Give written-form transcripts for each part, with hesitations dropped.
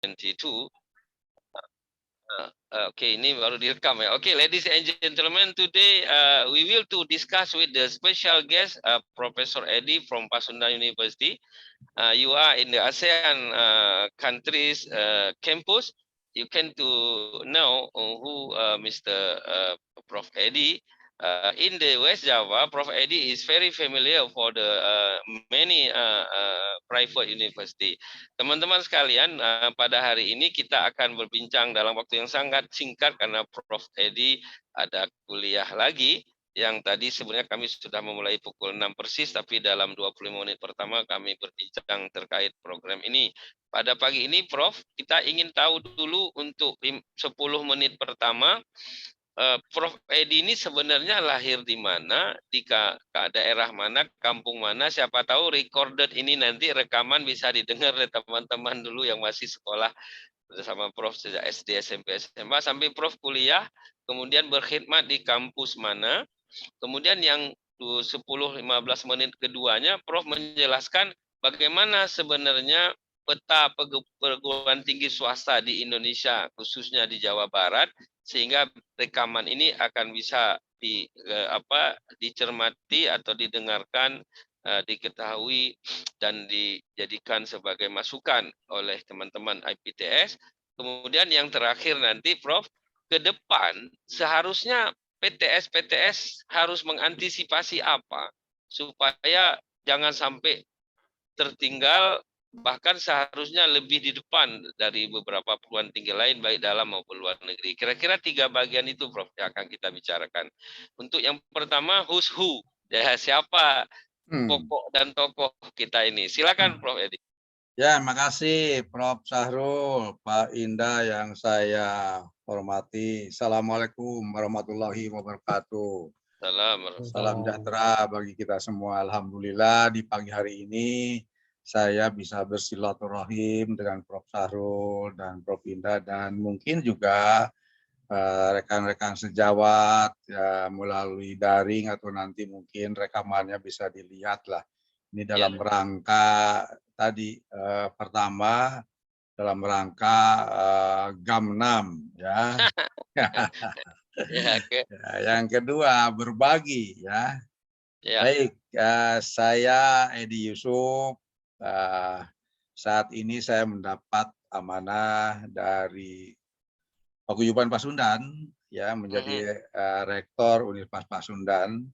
2022. Okay, ini baru direkam ya. Okay, ladies and gentlemen, today we will to discuss with the special guest, Professor Eddie from Pasundan University. You are in the ASEAN countries campus. You can to know who Mr. Prof. Eddie. In the West Java, Prof. Eddie is very familiar for the many private university. Teman-teman sekalian, pada hari ini kita akan berbincang dalam waktu yang sangat singkat karena Prof. Eddie ada kuliah lagi yang tadi sebenarnya kami sudah memulai pukul 6 persis, tapi dalam 25 menit pertama kami berbincang terkait program ini. Pada pagi ini, Prof, kita ingin tahu dulu untuk 10 menit pertama, Prof. Edi ini sebenarnya lahir di mana, di daerah mana, kampung mana, siapa tahu recorded ini nanti rekaman bisa didengar oleh teman-teman dulu yang masih sekolah bersama Prof sejak SD, SMP, SMA, sampai Prof kuliah, kemudian berkhidmat di kampus mana, kemudian yang 10-15 menit keduanya, Prof menjelaskan bagaimana sebenarnya peta perguruan tinggi swasta di Indonesia, khususnya di Jawa Barat, sehingga rekaman ini akan bisa dicermati atau didengarkan, diketahui dan dijadikan sebagai masukan oleh teman-teman IPTS. Kemudian yang terakhir nanti, Prof, ke depan seharusnya PTS harus mengantisipasi apa supaya jangan sampai tertinggal, bahkan seharusnya lebih di depan dari beberapa perguruan tinggi lain baik dalam maupun luar negeri. Kira-kira 3 bagian itu, Prof, yang akan kita bicarakan. Untuk yang pertama, who's who, ya, siapa pokok dan tokoh kita ini. Silakan, Prof. Edi. Ya, makasih Prof. Sahrul, Pak Indah yang saya hormati. Assalamualaikum warahmatullahi wabarakatuh. Salam sejahtera bagi kita semua. Alhamdulillah di pagi hari ini saya bisa bersilaturahim dengan Prof. Sahrul dan Prof. Indah dan mungkin juga rekan-rekan sejawat ya, melalui daring atau nanti mungkin rekamannya bisa dilihat lah. Ini dalam rangka tadi pertama dalam rangka GAM 6 ya. Yang kedua berbagi ya. Baik, saya Edi Yusuf. Saat ini saya mendapat amanah dari Paguyuban Pasundan ya menjadi rektor Universitas Pasundan.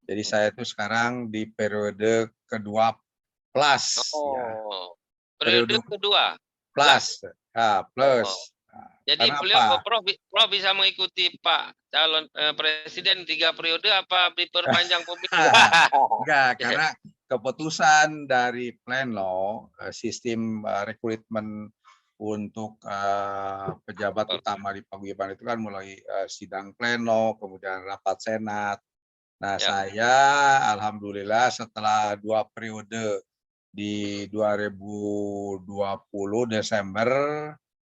Jadi saya itu sekarang di periode kedua plus. Ya. Periode kedua plus. Plus. Jadi beliau Prof bisa mengikuti Pak calon presiden 3 periode apa diperpanjang pemilu? Enggak, karena keputusan dari Plenlo sistem rekrutmen untuk pejabat utama di Paguyuban itu kan mulai sidang Pleno, kemudian rapat Senat. Nah, saya alhamdulillah setelah 2 periode di 2020 Desember,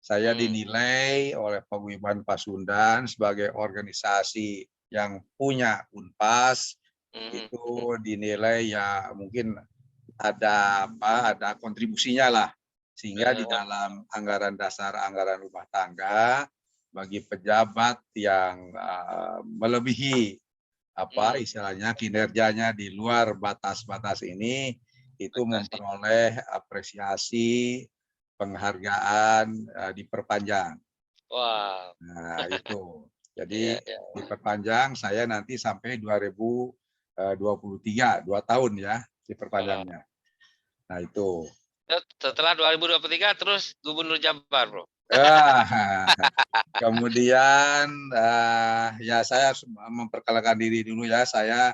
saya dinilai oleh Paguyuban Pasundan sebagai organisasi yang punya Unpas, itu dinilai ya mungkin ada kontribusinya lah. Sehingga di dalam anggaran dasar anggaran rumah tangga bagi pejabat yang melebihi istilahnya kinerjanya di luar batas-batas ini itu memperoleh apresiasi penghargaan diperpanjang. Wow. Nah, itu. Jadi diperpanjang saya nanti sampai 2023, 2 tahun ya diperpanjangnya. Nah, itu. Setelah 2023 terus Gubernur Jabar, Bro. Kemudian ya saya memperkenalkan diri dulu ya, saya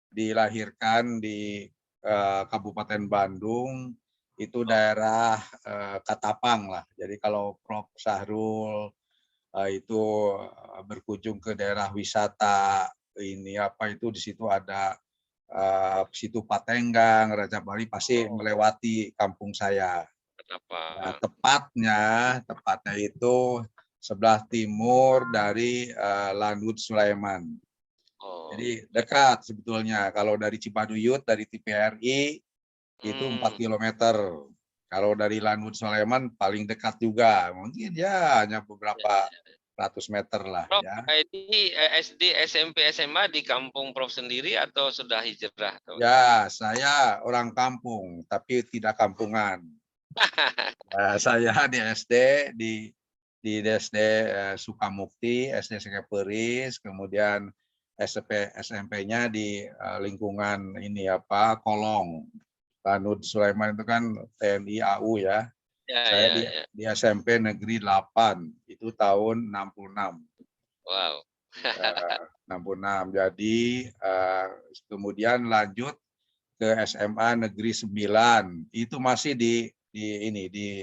dilahirkan di Kabupaten Bandung, itu daerah Katapang lah. Jadi kalau Prof. Sahrul itu berkunjung ke daerah wisata ini itu di situ ada situ Patenggang, Raja Bali pasti melewati kampung saya. Nah, tepatnya itu sebelah timur dari Lanut Sulaiman. Jadi dekat sebetulnya. Kalau dari Cipaduyut, dari TPRI itu 4 km. Kalau dari Lanut Soleman paling dekat juga, mungkin ya hanya beberapa ratus meter lah Prof, ya. ini SD, SMP, SMA di kampung Prof sendiri atau sudah hijrah? Ya, saya orang kampung, tapi tidak kampungan. Saya di SD di SD Sukamukti, SD Sekeperis, kemudian SMP-nya di lingkungan ini apa Kolong. Lanut Sulaiman itu kan TNI AU ya. Ya, Saya ya, ya. di SMP Negeri 8 itu tahun 66. Wow. 66. Jadi kemudian lanjut ke SMA Negeri 9. Itu masih di ini di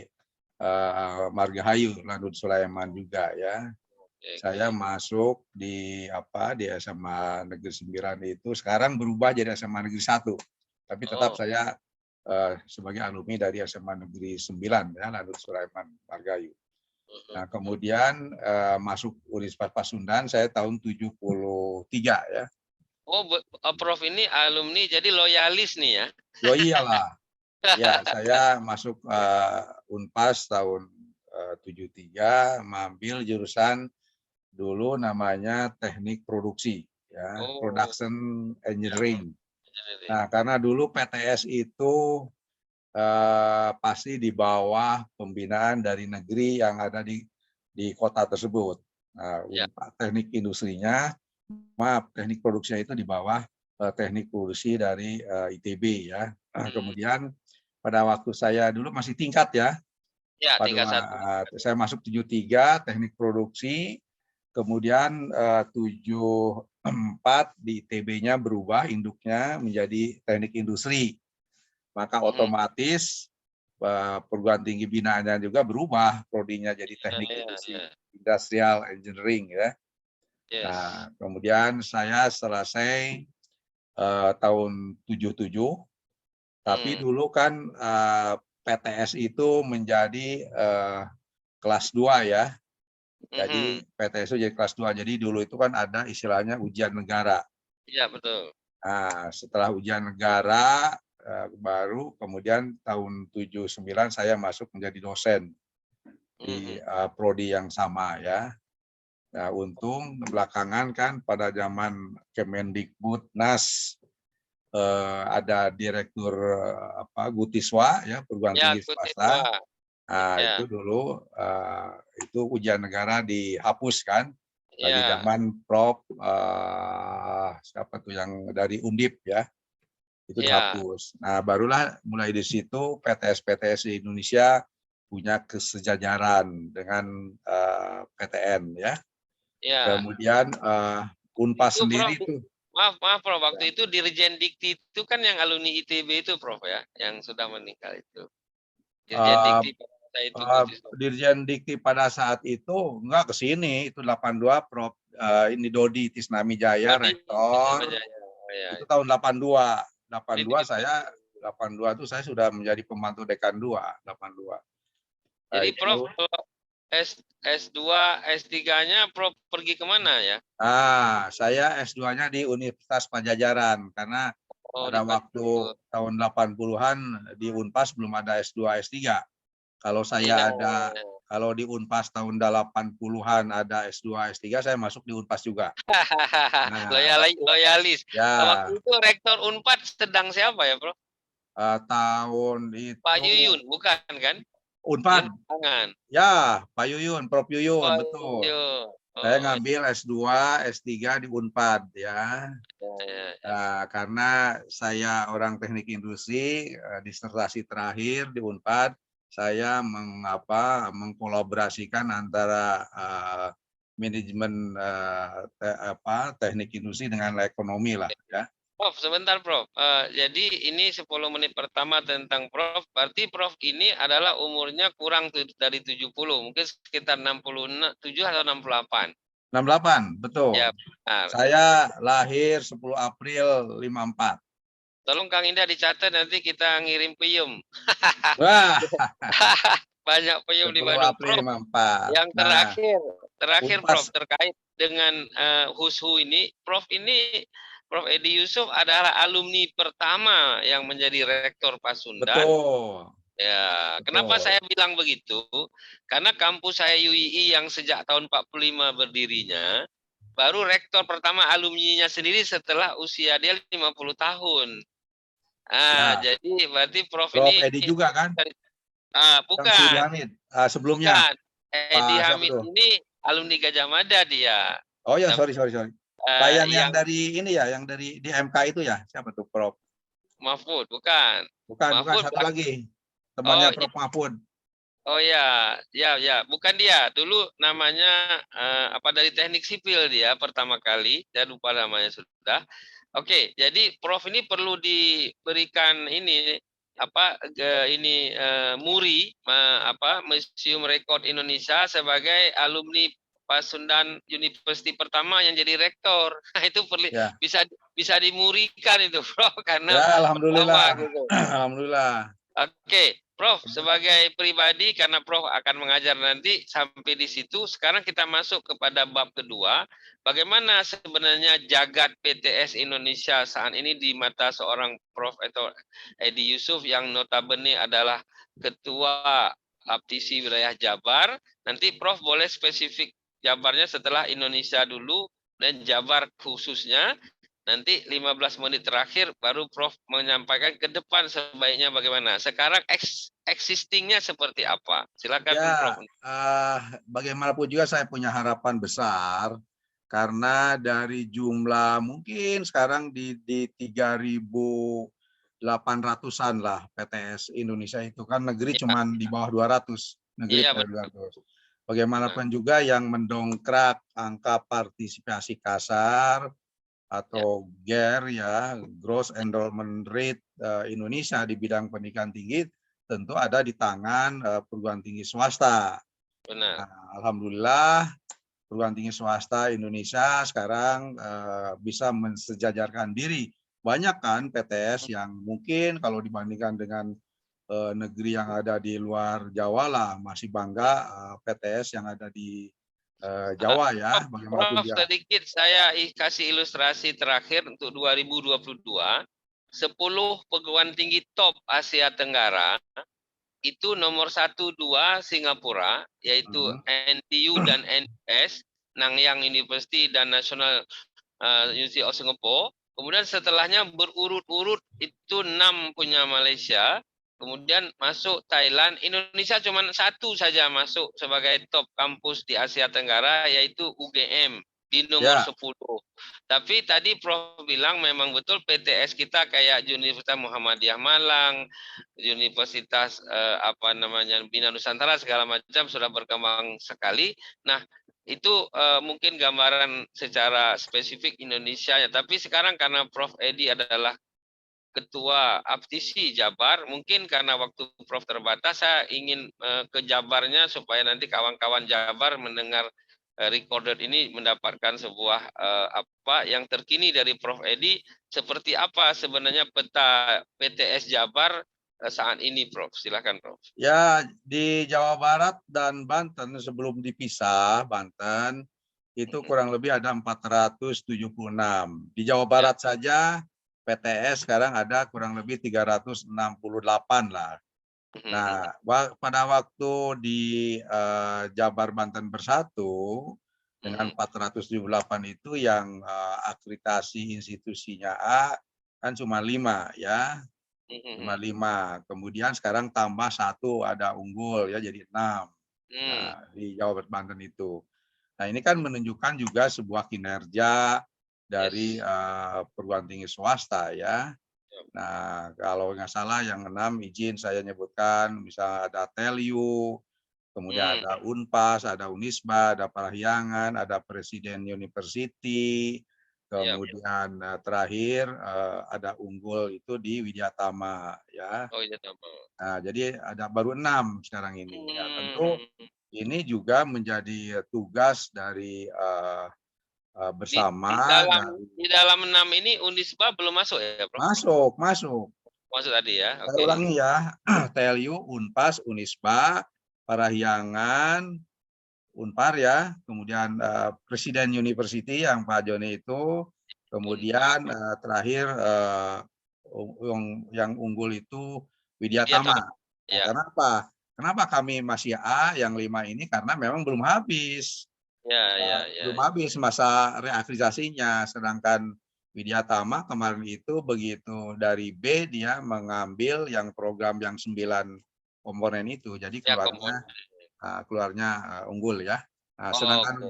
Margahayu, Lanut Sulaiman juga ya. Saya masuk di di SMA Negeri 9 itu sekarang berubah jadi SMA Negeri 1. Tapi tetap saya sebagai alumni dari SMA Negeri 9 ya, Lanut Sulaiman Margahayu. Nah, kemudian masuk Universitas Pasundan saya tahun 73 ya. Oh, Prof ini alumni jadi loyalis nih ya. Yo iyalah. Ya, saya masuk Unpas tahun 73, mengambil jurusan dulu namanya Teknik Produksi ya, Production Engineering. Nah, karena dulu PTS itu pasti di bawah pembinaan dari negeri yang ada di kota tersebut. Nah, teknik industrinya, teknik produksinya itu di bawah teknik produksi dari ITB ya. Kemudian pada waktu saya dulu masih tingkat ya. Ya, tingkat 1. Saya masuk 73 teknik produksi, kemudian 74 di ITB-nya berubah induknya menjadi teknik industri. Maka otomatis perguruan tinggi binaannya juga berubah prodinya jadi teknik industri industrial engineering ya. Nah, kemudian saya selesai tahun 77, tapi dulu kan PTS itu menjadi kelas 2 ya. Jadi PTS itu jadi kelas 2. Jadi dulu itu kan ada istilahnya ujian negara. Iya, betul. Nah, setelah ujian negara baru kemudian tahun 79 saya masuk menjadi dosen di prodi yang sama ya. Nah, untung belakangan kan pada zaman Kemendikbudnas ada direktur Gutiswa ya, perguruan tinggi swasta. Nah, itu dulu itu ujian negara dihapus kan. Lagi zaman Prof siapa tuh yang dari Undip ya. Itu dihapus. Nah, barulah mulai di situ PTS-PTS di Indonesia punya kesejajaran dengan PTN ya. Kemudian Unpas sendiri itu. Maaf Prof, waktu itu Dirjen Dikti itu kan yang alumni ITB itu Prof ya, yang sudah meninggal itu. Dirjen Dikti pada saat itu enggak ke sini, itu 82 Prof ini Dodi Tisnami Jaya rektor. Itu tahun 82. 82 itu saya sudah menjadi pembantu dekan 2, 82. Jadi Prof S2, S3-nya Prof pergi kemana ya? Saya S2-nya di Universitas Pajajaran karena pada waktu tahun 80-an di Unpas belum ada S2, S3. Kalau saya kalau di Unpas tahun 80-an ada S2, S3, saya masuk di Unpas juga. Loyalis. Ya. Waktu itu rektor Unpad sedang siapa ya, Prof? Tahun itu Pak Yuyun, bukan kan? Unpad. Ya, Pak Yuyun, Prof Yuyun, betul. Saya ngambil S2, S3 di Unpad ya. Karena saya orang teknik industri, disertasi terakhir di Unpad, saya mengkolaborasikan antara manajemen teknik industri dengan ekonomi lah ya. Prof, sebentar Prof. Jadi ini 10 menit pertama tentang Prof. Berarti Prof ini adalah umurnya kurang dari 70, mungkin sekitar 67 atau 68. 68, betul. Ya, saya lahir 10 April 54. Tolong Kang Indah dicatat, nanti kita ngirim peyem. Banyak peyem di Bandung. Prof, 54. Yang terakhir Prof, terkait dengan Hushu ini, Prof Edi Yusuf adalah alumni pertama yang menjadi rektor Pasundan. Betul. Ya, kenapa Betul. saya bilang begitu? Karena kampus saya UII yang sejak tahun 45 berdirinya, baru rektor pertama alumninya sendiri setelah usia dia 50 tahun. Ya, Jadi berarti Prof Prof. ini Edi juga kan? Syamsuddin bukan, Hamid. Sebelumnya bukan. Edi Pak siapa Hamid tuh? ini alumni Gajah Mada dia. Oh ya, Tapi sorry. Pak yang yang dari ini ya, yang dari di MK itu ya, siapa tuh Prof? Mahfud, bukan. Bukan Mahfud, satu lagi. oh, Temannya Prof. Mahfud. oh ya, bukan dia. Dulu namanya apa dari teknik sipil dia pertama kali, saya lupa namanya sudah. Oke, jadi Prof ini perlu diberikan ini apa ini MURI apa Museum Rekod Indonesia sebagai alumni Pasundan University pertama yang jadi rektor. Nah, itu perlu Ya, bisa bisa dimurikan itu, Prof, karena ya, pertama alhamdulillah. gitu. Alhamdulillah. Oke, Prof, sebagai pribadi karena Prof akan mengajar nanti sampai di situ, sekarang kita masuk kepada bab kedua, bagaimana sebenarnya jagat PTS Indonesia saat ini di mata seorang Prof atau Edi Yusuf yang notabene adalah ketua APTISI wilayah Jabar. Nanti Prof boleh spesifik Jabarnya setelah Indonesia dulu dan Jabar khususnya. Nanti 15 menit terakhir baru Prof menyampaikan ke depan sebaiknya bagaimana. Sekarang existingnya seperti apa? Silakan Ya, Prof. bagaimanapun juga saya punya harapan besar karena dari jumlah mungkin sekarang di 3.800-an lah PTS Indonesia itu kan negeri Ya, cuma di bawah 200, negeri iya pada betul. 200. Bagaimanapun juga yang mendongkrak angka partisipasi kasar Ya, atau GER ya, Gross Enrollment Rate Indonesia di bidang pendidikan tinggi tentu ada di tangan perguruan tinggi swasta. benar. Nah, alhamdulillah perguruan tinggi swasta Indonesia sekarang bisa mensejajarkan diri. Banyak kan PTS yang mungkin kalau dibandingkan dengan negeri yang ada di luar Jawa lah masih bangga PTS yang ada di Jawa ya, bagaimanapun Prof, dia. sedikit saya kasih ilustrasi terakhir untuk 2022. 10 perguruan tinggi top Asia Tenggara itu nomor 1-2 Singapura, yaitu Hmm. NTU dan NUS, Nanyang University dan National University of Singapore. Kemudian setelahnya berurut-urut itu 6 punya Malaysia. Kemudian masuk Thailand. Indonesia cuma satu saja masuk sebagai top kampus di Asia Tenggara, yaitu UGM di nomor Ya, 10. Tapi tadi Prof bilang memang betul PTS kita kayak Universitas Muhammadiyah Malang, Universitas apa namanya Bina Nusantara segala macam sudah berkembang sekali. Nah, itu mungkin gambaran secara spesifik Indonesia ya. Tapi sekarang karena Prof Edi adalah Ketua APTISI Jabar, mungkin karena waktu Prof terbatas, saya ingin ke Jabarnya supaya nanti kawan-kawan Jabar mendengar recorded ini mendapatkan sebuah apa yang terkini dari Prof Edi, seperti apa sebenarnya peta PTS Jabar saat ini, Prof. Silakan, Prof. ya di Jawa Barat dan Banten sebelum dipisah, Banten itu kurang lebih ada 476. Di Jawa Ya. Barat saja PTS sekarang ada kurang lebih 368 lah. Nah, pada waktu di Jabar Banten Bersatu dengan 478 itu yang akreditasi institusinya A kan cuma 5 ya. Cuma 5. Kemudian sekarang tambah 1 ada unggul ya jadi 6. Nah, di Jawa Barat Banten itu. Nah, ini kan menunjukkan juga sebuah kinerja dari Yes. perguruan tinggi swasta ya. Nah, kalau nggak salah yang 6 izin saya nyebutkan, misalnya ada Teliu, kemudian ada Unpas, ada Unisba, ada Parahyangan, ada Presiden University, Ya. kemudian terakhir ada unggul itu di Widyatama ya. Oh iya, tahu. Nah, jadi ada baru 6 sekarang ini. Ya, tentu ini juga menjadi tugas dari Di, di bersama dalam dari di dalam 6 ini Unisba belum masuk ya, Prof? masuk. Masuk tadi ya. Saya Oke. ulangi ya, TLU, Unpas, Unisba, Parahyangan, Unpar ya, kemudian Presiden University yang Pak Joni itu, kemudian terakhir yang unggul itu Widya Tama. Widyatama. Ya. Karena apa? Kenapa kami masih A yang 5 ini? Karena memang belum habis. Belum habis masa reakreditasinya. Sedangkan Widya Tama kemarin itu begitu dari B dia mengambil yang program yang 9 komponen itu. Jadi keluarnya unggul ya. Nah, sedangkan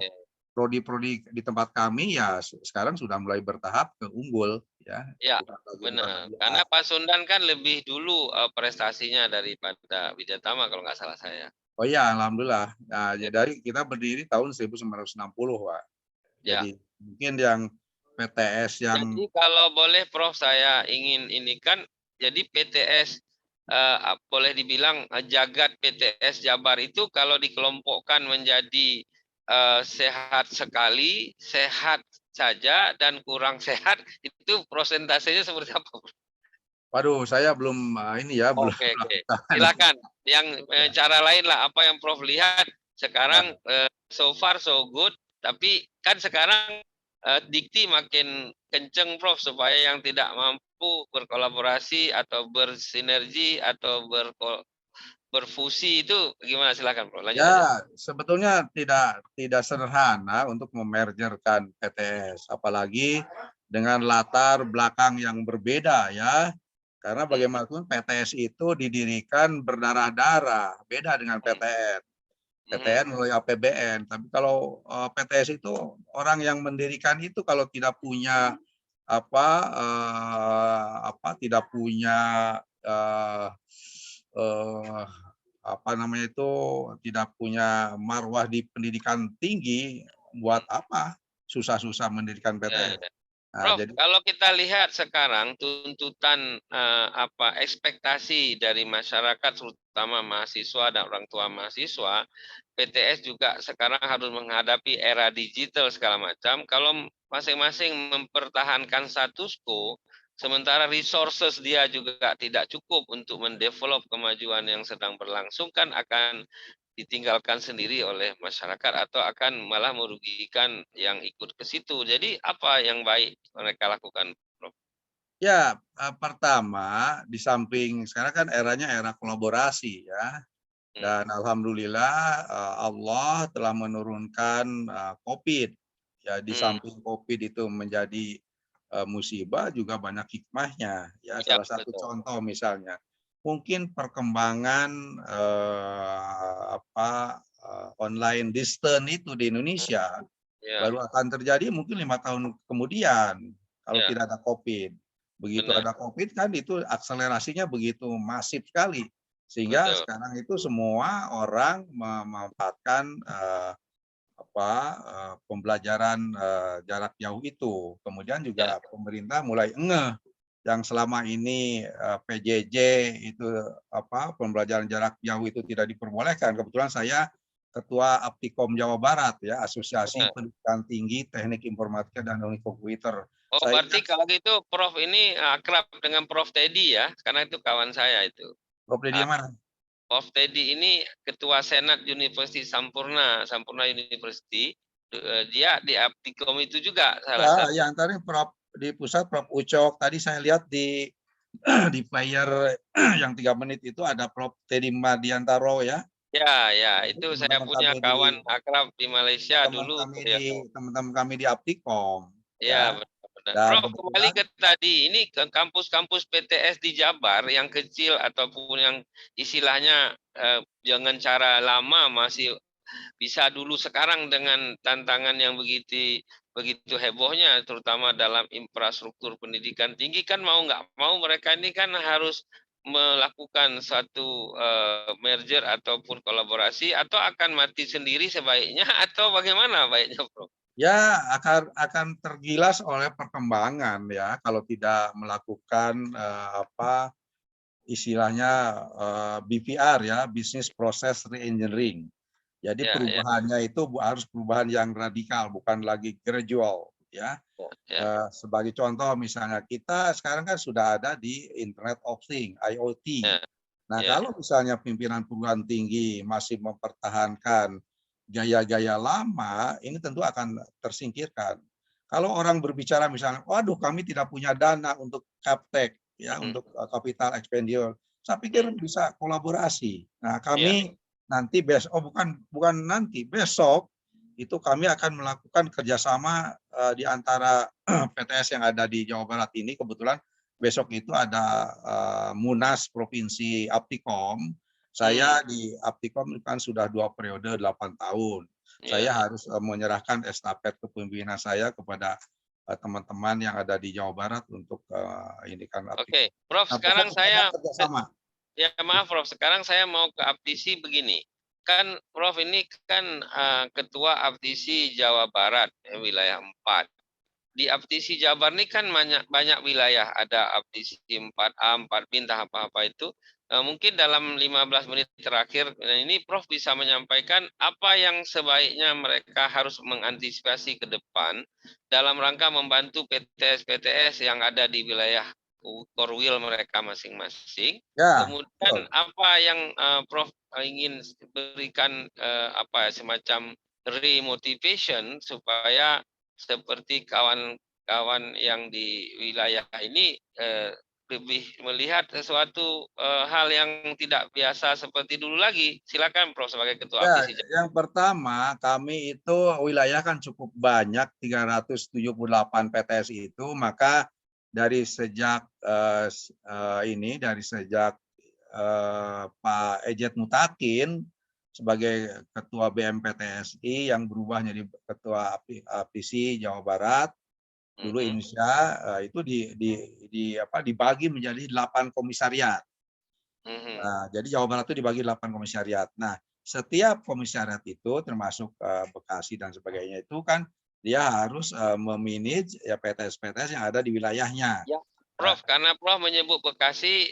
prodi-prodi di tempat kami ya sekarang sudah mulai bertahap ke unggul ya. Ya, benar. Karena Pak Sundan kan lebih dulu prestasinya daripada Widya Tama kalau nggak salah saya. Oh iya, alhamdulillah. Nah, dari kita berdiri tahun 1960, Pak. Jadi mungkin yang PTS yang Jadi kalau boleh Prof saya ingin ini kan jadi PTS boleh dibilang jagat PTS Jabar itu kalau dikelompokkan menjadi sehat sekali, sehat saja dan kurang sehat itu prosentasenya seperti apa? waduh, saya belum ini ya, belum Oke. melakukan. Silakan. Yang cara lain lah apa yang Prof lihat sekarang so far so good, tapi kan sekarang dikti makin kenceng Prof supaya yang tidak mampu berkolaborasi atau bersinergi atau berfusi itu gimana, silakan Prof lanjut aja. Ya, sebetulnya tidak sederhana untuk memergerkan PTS, apalagi dengan latar belakang yang berbeda ya. Karena bagaimanapun PTS itu didirikan berdarah-darah, beda dengan PTN. PTN melalui APBN, tapi kalau PTS itu orang yang mendirikan itu kalau tidak punya tidak punya eh, eh, tidak punya marwah di pendidikan tinggi, buat apa susah-susah mendirikan PTN. Nah, Prof, jadi kalau kita lihat sekarang tuntutan ekspektasi dari masyarakat terutama mahasiswa dan orang tua mahasiswa, PTS juga sekarang harus menghadapi era digital segala macam. Kalau masing-masing mempertahankan status quo, sementara resources dia juga tidak cukup untuk mendevelop kemajuan yang sedang berlangsung, kan akan ditinggalkan sendiri oleh masyarakat atau akan malah merugikan yang ikut ke situ. Jadi apa yang baik mereka lakukan, Prof? ya pertama di samping sekarang kan eranya era kolaborasi ya. Dan alhamdulillah Allah telah menurunkan COVID. Ya di samping COVID itu menjadi musibah juga banyak hikmahnya. Ya salah satu contoh misalnya mungkin perkembangan online distance itu di Indonesia baru akan terjadi mungkin 5 tahun kemudian kalau tidak ada COVID. Begitu ada COVID kan itu akselerasinya begitu masif sekali. Sehingga sekarang itu semua orang memanfaatkan pembelajaran jarak jauh itu. Kemudian juga pemerintah mulai ngeh yang selama ini PJJ itu pembelajaran jarak jauh itu tidak diperbolehkan. Kebetulan saya Ketua Aptikom Jawa Barat ya, Asosiasi Pendidikan Tinggi Teknik Informatika dan Teknik Komputer. Oh, berarti kalau gitu Prof ini akrab dengan Prof Teddy ya, karena itu kawan saya itu. Prof Teddy mana? Prof Teddy ini Ketua Senat University Sampurna University. Dia di Aptikom itu juga salah satu. Yang tadi Prof di pusat Prof Ucok. Tadi saya lihat di di player yang 3 menit itu ada Prof Teddy Mardiantaro ya. Ya, itu saya punya kawan akrab di Malaysia dulu. Teman-teman kami di Aptikom. Ya, benar. Prof, kembali ke tadi, ini kampus-kampus PTS di Jabar yang kecil ataupun yang istilahnya dengan cara lama masih bisa dulu, sekarang dengan tantangan yang begitu hebohnya, terutama dalam infrastruktur pendidikan tinggi, kan mau nggak mau mereka ini kan harus melakukan suatu merger ataupun kolaborasi, atau akan mati sendiri sebaiknya, atau bagaimana baiknya, Prof? Ya akan tergilas oleh perkembangan ya kalau tidak melakukan istilahnya BPR ya, Business Process Reengineering. Jadi perubahannya itu harus perubahan yang radikal, bukan lagi gradual ya. Sebagai contoh misalnya kita sekarang kan sudah ada di Internet of Things, IoT. Nah, kalau misalnya pimpinan perguruan tinggi masih mempertahankan gaya-gaya lama, ini tentu akan tersingkirkan. Kalau orang berbicara misalnya, waduh kami tidak punya dana untuk CapTech, ya, untuk capital expenditure. saya pikir bisa kolaborasi. Nah, Ya. kami nanti besok, bukan nanti, besok itu kami akan melakukan kerjasama di antara PTS yang ada di Jawa Barat ini. Kebetulan besok itu ada Munas Provinsi Aptikom. Saya di Aptikom kan sudah 2 periode 8 tahun. Saya harus menyerahkan estafet kepemimpinan saya kepada teman-teman yang ada di Jawa Barat untuk ini kan Aptikom. Oke, Prof, Nah, sekarang pokoknya saya kerjasama. ya maaf Prof, sekarang saya mau ke Aptisi begini. Kan Prof ini kan ketua Aptisi Jawa Barat, wilayah 4. Di Aptisi Jabar ini kan banyak wilayah, ada Aptisi 4A, 4B, entah apa-apa itu. Mungkin dalam 15 menit terakhir ini Prof bisa menyampaikan apa yang sebaiknya mereka harus mengantisipasi ke depan dalam rangka membantu PTS-PTS yang ada di wilayah Korwil mereka masing-masing. Ya, Kemudian apa yang Prof ingin berikan apa semacam remotivation supaya seperti kawan-kawan yang di wilayah ini lebih melihat sesuatu hal yang tidak biasa seperti dulu lagi. Silakan Prof sebagai ketua ya, APSI. yang pertama kami itu wilayah kan cukup banyak 378 PTS itu, maka dari sejak Pak Ejet Mutakin sebagai ketua BMPTSI yang berubah menjadi ketua APSI Jawa Barat dulu Indonesia itu dibagi menjadi 8 komisariat. Nah, jadi Jawa Barat itu dibagi 8 komisariat. Nah, setiap komisariat itu termasuk Bekasi dan sebagainya itu kan dia harus memanage ya PTS-PTS yang ada di wilayahnya. Ya, Prof, karena Prof menyebut Bekasi,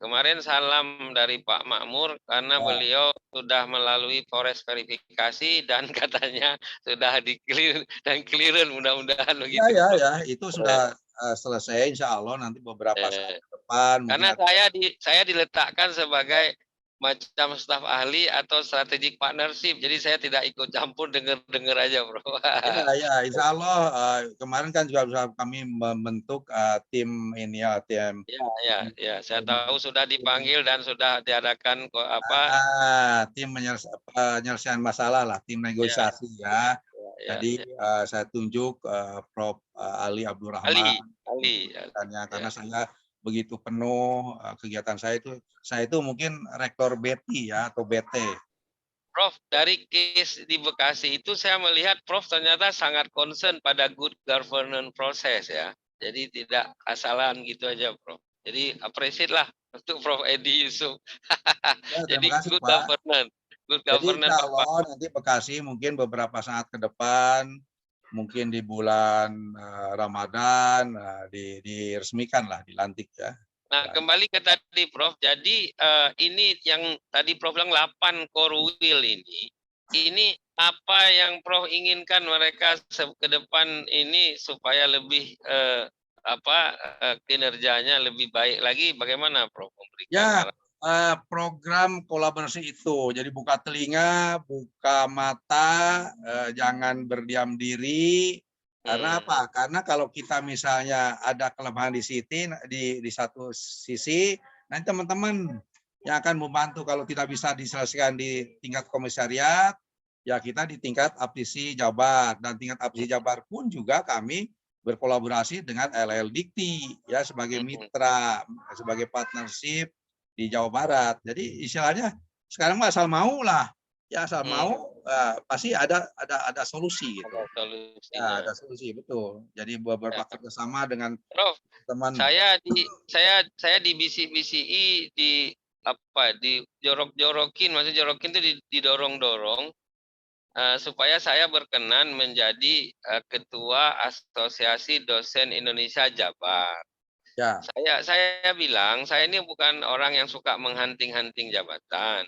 kemarin salam dari Pak Makmur karena beliau sudah melalui proses verifikasi dan katanya sudah di-clear dan clearance mudah-mudahan begitu. Ya, itu sudah selesai insya Allah nanti beberapa saat ke depan. Karena saya diletakkan sebagai macam staf ahli atau strategic partnership, jadi saya tidak ikut campur, dengar aja, Bro. Ya, insya Allah kemarin kan juga kami membentuk tim ini ya, tim. Ya, saya tahu sudah dipanggil dan sudah diadakan tim penyelesaian masalah lah, tim negosiasi ya. Jadi saya tunjuk Prof. Ali Abdurrahman karena saya begitu penuh kegiatan saya itu mungkin rektor BT ya atau BT. Prof, dari case di Bekasi itu saya melihat Prof ternyata sangat concern pada good governance proses ya. Jadi tidak asalan gitu aja, Prof. Jadi appreciate lah untuk Prof Edi Yusuf. Jadi Terima kasih, good Pak. governance. Good Jadi governance, kalau nanti Bekasi mungkin beberapa saat ke depan, mungkin di bulan Ramadan diresmikan lah, dilantik ya. Nah, kembali ke tadi Prof. Jadi ini yang tadi Prof bilang 8 Korwil ini apa yang Prof inginkan mereka ke depan ini supaya lebih kinerjanya lebih baik lagi, bagaimana Prof memberikan program kolaborasi itu. Jadi buka telinga, buka mata, jangan berdiam diri. Karena apa? Karena kalau kita misalnya ada kelemahan di satu sisi, nanti teman-teman yang akan membantu kalau tidak bisa diselesaikan di tingkat komisariat, ya kita di tingkat Aptisi Jabar, dan tingkat Aptisi Jabar pun juga kami berkolaborasi dengan LL Dikti ya sebagai mitra, sebagai partnership di Jawa Barat. Jadi istilahnya sekarang mah asal mau lah, ya asal mau pasti ada solusi gitu. Ada solusi betul. Jadi beberapa kerjasama dengan Prof, teman. Saya di BCI dijorok-jorokin, maksudnya jorokin itu didorong-dorong supaya saya berkenan menjadi ketua Asosiasi Dosen Indonesia Jabar. Ya. Saya bilang saya ini bukan orang yang suka menghanting-hanting jabatan.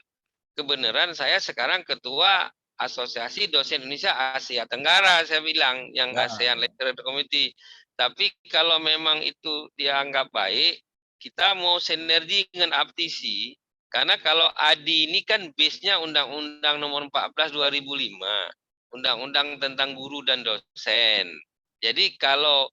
Kebenaran saya sekarang ketua Asosiasi Dosen Indonesia Asia Tenggara, saya bilang yang ASEAN Lecturer Committee. Tapi kalau memang itu dianggap baik, kita mau sinergi dengan Aptisi. Karena kalau ADI ini kan base-nya Undang-Undang Nomor 14 2005, Undang-Undang tentang Guru dan Dosen. Jadi kalau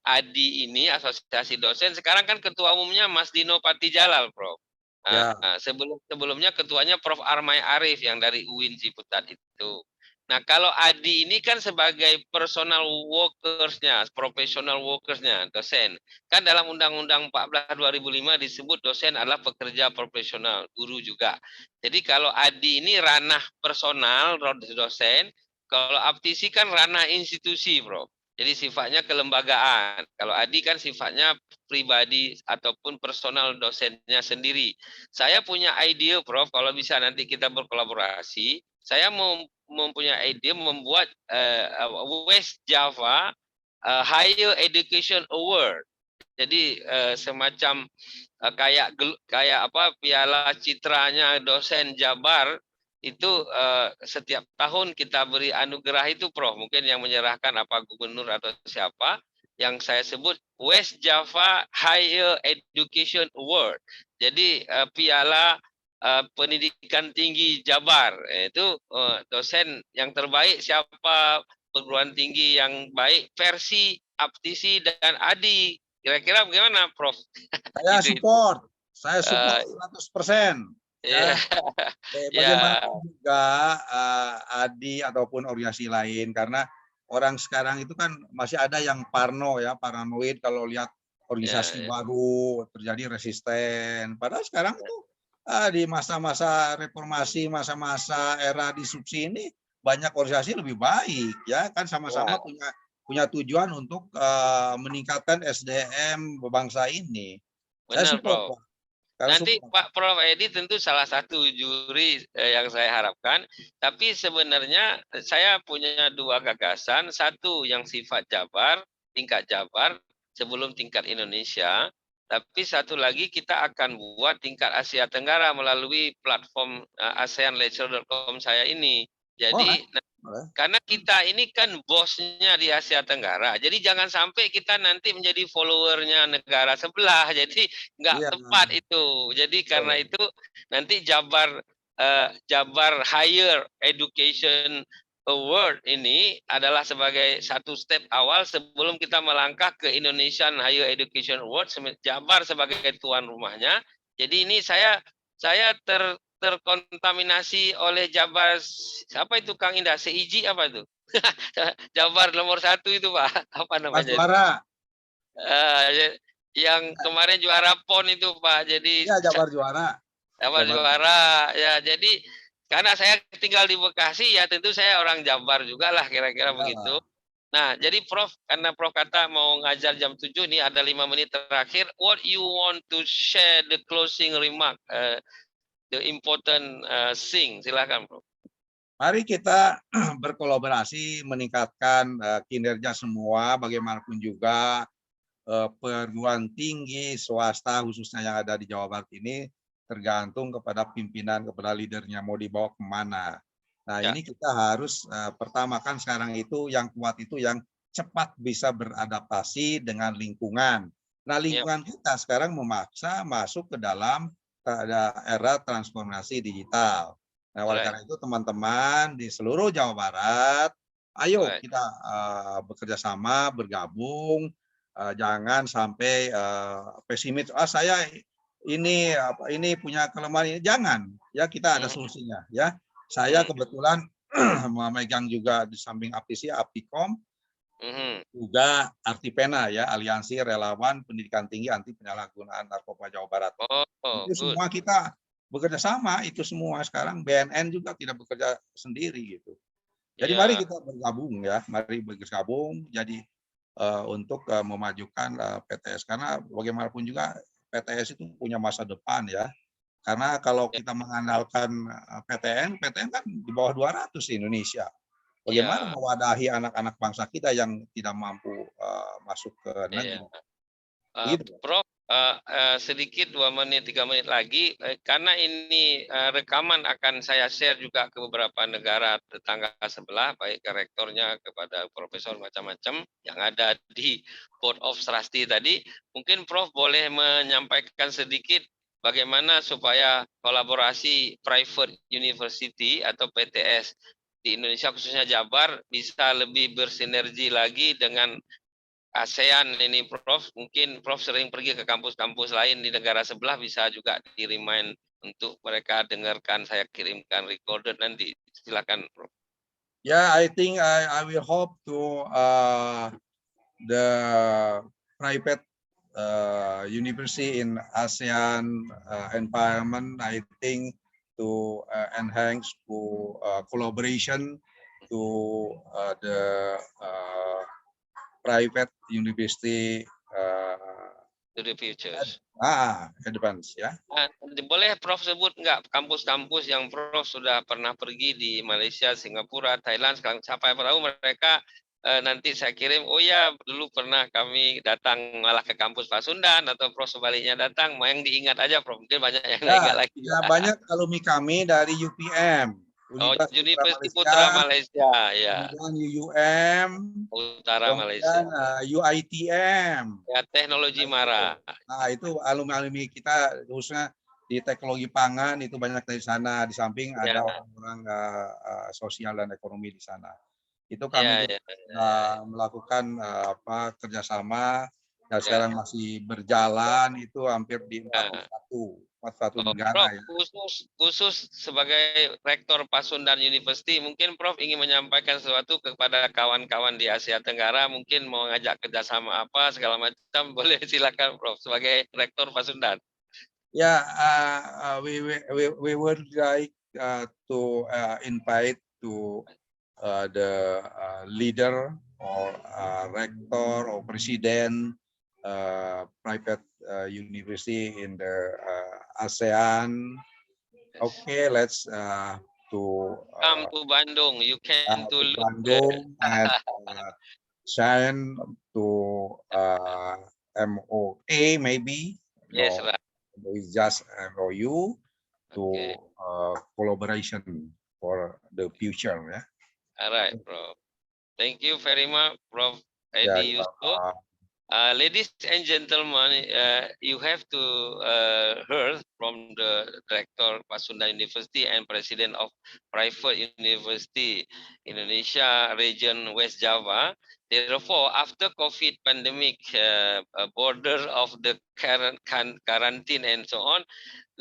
ADI ini, Asosiasi Dosen, sekarang kan ketua umumnya Mas Dino Patijalal, Prof. Ya. Sebelumnya ketuanya Prof. Armai Arif yang dari UIN Ciputat itu. Nah, kalau ADI ini kan sebagai personal workers-nya, professional workers-nya, dosen. Kan dalam Undang-Undang 14 2005 disebut dosen adalah pekerja profesional, guru juga. Jadi kalau ADI ini ranah personal dosen, kalau APTISI kan ranah institusi, Bro. Jadi sifatnya kelembagaan. Kalau ADI kan sifatnya pribadi ataupun personal dosennya sendiri. Saya punya ide, Prof, kalau bisa nanti kita berkolaborasi. Saya mempunyai ide membuat West Java Higher Education Award. Jadi semacam kayak apa piala citranya dosen Jabar itu setiap tahun kita beri anugerah itu, Prof. Mungkin yang menyerahkan apa gubernur atau siapa yang saya sebut West Java Higher Education Award. Jadi piala pendidikan tinggi Jabar, itu dosen yang terbaik siapa, perguruan tinggi yang baik versi APTISI dan ADI. Kira-kira bagaimana, Prof? Saya support. Saya support 100%. Ya. Bagaimana juga ADI ataupun organisasi lain, karena orang sekarang itu kan masih ada yang paranoid kalau lihat organisasi baru terjadi resisten. Padahal sekarang itu di masa-masa reformasi, masa-masa era disrupsi ini banyak organisasi lebih baik, ya kan, sama-sama punya tujuan untuk meningkatkan SDM bangsa ini. Benar, Saya support, Prof. Pak. Nanti Pak Prof Edi tentu salah satu juri yang saya harapkan. Tapi sebenarnya saya punya dua gagasan. Satu yang sifat Jabar, tingkat Jabar sebelum tingkat Indonesia. Tapi satu lagi kita akan buat tingkat Asia Tenggara melalui platform ASEANLecture.com saya ini. Jadi karena kita ini kan bosnya di Asia Tenggara, jadi jangan sampai kita nanti menjadi followernya negara sebelah, jadi nggak tepat itu. Jadi karena itu nanti Jabar Higher Education Award ini adalah sebagai satu step awal sebelum kita melangkah ke Indonesian Higher Education Award, Jabar sebagai tuan rumahnya. Jadi ini saya terkontaminasi oleh Jabar, siapa itu Kang Indah, CIG apa itu? Jabar nomor 1 itu, Pak, apa namanya? Juara. Yang kemarin juara PON itu, Pak. Jadi Jabar juara. Jabar juara. Ya, jadi karena saya tinggal di Bekasi, ya tentu saya orang Jabar juga lah, kira-kira begitu. Nah, jadi Prof, karena Prof kata mau ngajar jam 7, ini ada 5 menit terakhir. What you want to share the closing remark? The important thing, silakan, Bro. Mari kita berkolaborasi meningkatkan kinerja semua, bagaimanapun juga perguruan tinggi swasta khususnya yang ada di Jawa Barat ini tergantung kepada pimpinan, kepada leadernya mau dibawa kemana. Nah ini kita harus pertama kan sekarang itu yang kuat itu yang cepat bisa beradaptasi dengan lingkungan. Nah lingkungan kita sekarang memaksa masuk ke dalam era transformasi digital. Nah oleh karena itu teman-teman di seluruh Jawa Barat, ayo kita bekerja sama, bergabung. Jangan sampai pesimis. Saya ini punya kelemahan ini. Jangan, ya kita ada solusinya. Ya, saya kebetulan memegang juga di samping APTISI, APTIKOM, juga Artipena, ya Aliansi Relawan Pendidikan Tinggi Anti Penyalahgunaan Narkoba Jawa Barat. Itu semua kita bekerja sama. Itu semua sekarang BNN juga tidak bekerja sendiri gitu. Jadi mari kita bergabung, ya, mari bergabung. Jadi untuk memajukan PTS, karena bagaimanapun juga PTS itu punya masa depan, ya, karena kalau kita mengandalkan PTN kan di bawah 200 di Indonesia. Bagaimana mewadahi anak-anak bangsa kita yang tidak mampu masuk ke negeri. Prof, sedikit 2 menit 3 menit lagi, karena ini rekaman akan saya share juga ke beberapa negara tetangga sebelah, baik ke rektornya, kepada profesor macam-macam yang ada di Board of Trustee tadi. Mungkin Prof boleh menyampaikan sedikit bagaimana supaya kolaborasi private university atau PTS di Indonesia khususnya Jabar bisa lebih bersinergi lagi dengan ASEAN ini Prof, mungkin Prof sering pergi ke kampus-kampus lain di negara sebelah, bisa juga di-remind untuk mereka dengarkan, saya kirimkan recorded nanti. Silakan Prof. Yeah, I think I will hope to the private university in ASEAN environment. I think to enhance to collaboration to the private university To the futures. advance ya. Nah, boleh Prof sebut nggak kampus-kampus yang Prof sudah pernah pergi di Malaysia, Singapura, Thailand, sekarang siapa tahu mereka nanti saya kirim, oh ya dulu pernah kami datang malah ke kampus Pasundan, atau Prof sebaliknya datang, yang diingat aja Prof, mungkin banyak yang nggak ingat lagi. Ya, banyak alumni kami dari UPM. Universitas Putra Malaysia, ya. Kemudian UUM, Utara Malaysia. UITM. Ya, Teknologi Mara. Nah, itu alumni kita khususnya di teknologi pangan itu banyak dari sana. Di samping ada orang-orang sosial dan ekonomi di sana. Itu kami melakukan kerjasama. Dan sekarang masih berjalan, itu hampir di 41 negara. Prof, khusus sebagai Rektor Pasundan University, mungkin Prof ingin menyampaikan sesuatu kepada kawan-kawan di Asia Tenggara, mungkin mau ngajak kerjasama apa segala macam, boleh silakan Prof sebagai Rektor Pasundan. Ya, we would like to invite to the leader or rector or president private university in the ASEAN. Okay, let's come to Bandung. You can to Bandung and sign to MOA maybe. Yes, right. It's just MOU to collaboration for the future. Yeah. All right, Prof. Thank you very much, Prof. Edi Yusuf. Ladies and gentlemen, you have to hear from the Director Pasundan University and President of Private University Indonesia Region West Java. Therefore, after COVID pandemic, border of the quarantine and so on,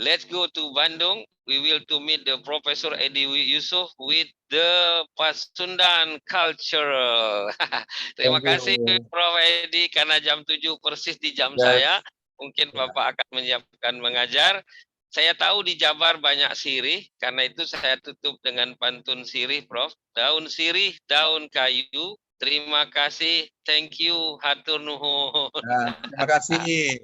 let's go to Bandung. We will to meet the Professor Edi Yusuf with the Pasundan Cultural. Terima kasih Prof Edi, karena jam 7 persis di jam saya. Mungkin Bapak akan menyiapkan mengajar. Saya tahu di Jabar banyak sirih, karena itu saya tutup dengan pantun sirih Prof. Daun sirih, daun kayu. Terima kasih, thank you, hatur nuhun. Terima kasih.